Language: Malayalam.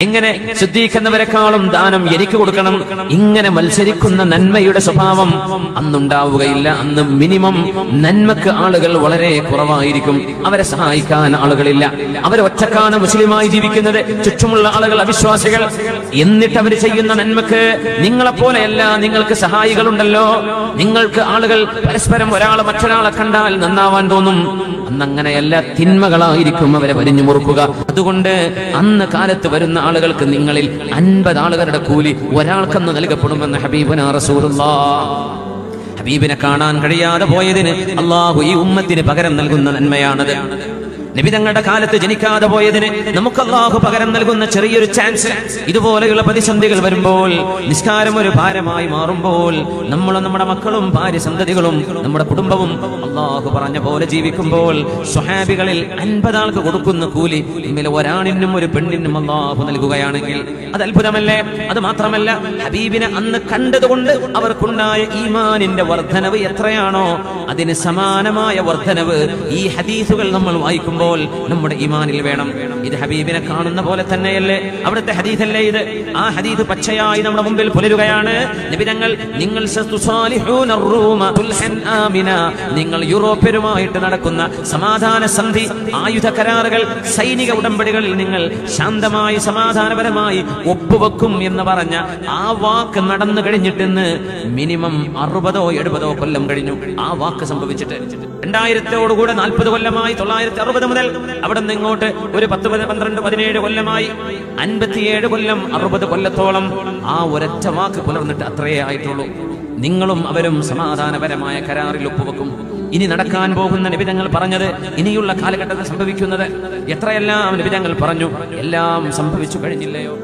ഇങ്ങനെ ശുദ്ധീകരിക്കുന്നവരെക്കാളും ദാനം എനിക്ക് കൊടുക്കണം. ഇങ്ങനെ മത്സരിക്കുന്ന നന്മയുടെ സ്വഭാവം അന്നുണ്ടാവുകയില്ല. അന്ന് മിനിമം നന്മക്ക് ആളുകൾ വളരെ കുറവായിരിക്കും. അവരെ സഹായിക്കാൻ ആളുകളില്ല. അവർ ഒറ്റക്കാണ് മുസ്ലിമായി ജീവിക്കുന്നത്. ചുറ്റുമുള്ള ആളുകൾ അവിശ്വാസികൾ. എന്നിട്ട് അവർ ചെയ്യുന്ന നന്മക്ക് നിങ്ങളെപ്പോലെയല്ല. നിങ്ങൾക്ക് സഹായികളുണ്ടല്ലോ. നിങ്ങൾക്ക് ആളുകൾ പരസ്പരം ഒരാൾ മറ്റൊരാളെ കണ്ടാൽ നന്നാവാൻ തോന്നും. അന്നങ്ങനെയല്ല, തിന്മകളായിരിക്കും അവരെ വരിഞ്ഞു മുറുക്കുക. അതുകൊണ്ട് അന്ന് കാലത്ത് വരുന്ന ആളുകൾക്ക് നിങ്ങളിൽ 50 ആളുകളുടെ കൂലി ഒരാൾക്കെന്ന് നൽകപ്പെടുമെന്ന് ഹബീബുനാ റസൂലുള്ളാഹ്. ഹബീബിനെ കാണാൻ കഴിയാതെ പോയതിന് അല്ലാഹു ഈ ഉമ്മത്തിന് പകരം നൽകുന്ന നന്മയാണത്. നബി തങ്ങളുടെ കാലത്ത് ജനിക്കാതെ പോയതിന് നമുക്ക് അല്ലാഹു പകരം നൽകുന്ന ചെറിയൊരു ചാൻസ്. ഇതുപോലെയുള്ള പ്രതിസന്ധികൾ വരുമ്പോൾ, നിസ്കാരം ഒരു ഭാരമായി മാറുമ്പോൾ, നമ്മളും നമ്മുടെ മക്കളും ഭാര്യ സന്തതികളും നമ്മുടെ കുടുംബവും അല്ലാഹു പറഞ്ഞ പോലെ ജീവിക്കുമ്പോൾ, സ്വഹാബികളിൽ 50 ആൾക്ക് കൊടുക്കുന്ന കൂലി ഇന്നലെ ഒരാണിനും ഒരു പെണ്ണിനും അല്ലാഹു നൽകുകയാണെങ്കിൽ അത് അത്ഭുതമല്ലേ? അത് മാത്രമല്ല, ഹബീബിനെ അന്ന് കണ്ടതുകൊണ്ട് അവർക്കുണ്ടായ ഈമാനിന്റെ വർധനവ് എത്രയാണോ അതിന് സമാനമായ വർധനവ് ഈ ഹദീസുകൾ നമ്മൾ വായിക്കുമ്പോൾ നമ്മുടെ ഈമാനിൽ വേണം. ഇത് ഹബീബിനെ കാണുന്ന പോലെ തന്നെയല്ലേ? അവിടുത്തെ ഹദീസല്ലേ ഇത്? ആ ഹദീസ് പച്ചയായി നമ്മുടെ മുമ്പിൽ പുലരുകയാണ്. നബി തങ്ങൾ, നിങ്ങൾ യൂറോപ്യരുമായിട്ട് നടക്കുന്ന സമാധാന സന്ധി, ആയുധ കരാറുകൾ, സൈനിക ഉടമ്പടികളിൽ നിങ്ങൾ ശാന്തമായി സമാധാനപരമായി ഒപ്പുവെക്കും എന്ന് പറഞ്ഞ ആ വാക്ക് നടന്നു കഴിഞ്ഞിട്ടെന്ന് മിനിമം 60 or 70 കൊല്ലം കഴിഞ്ഞു. ആ വാക്ക് സംഭവിച്ചിട്ട് 2000-ഓടുകൂടെ 40 കൊല്ലമായി. 960 മുതൽ അവിടെ നിന്ന് ഇങ്ങോട്ട് ഒരു 10, 12, 17 കൊല്ലമായി. 57 കൊല്ലം, 60 കൊല്ലത്തോളം ആ ഒരൊറ്റ വാക്ക് പുലർന്നിട്ട് അത്രയേ ആയിട്ടുള്ളൂ. നിങ്ങളും അവരും സമാധാനപരമായ കരാറിൽ ഒപ്പുവെക്കും. ഇനി നടക്കാൻ പോകുന്ന നബിതങ്ങൾ പറഞ്ഞത്, ഇനിയുള്ള കാലഘട്ടത്തിൽ സംഭവിക്കുന്നത് എത്രയെല്ലാം നബിതങ്ങൾ പറഞ്ഞു, എല്ലാം സംഭവിച്ചു കഴിഞ്ഞില്ലയോ?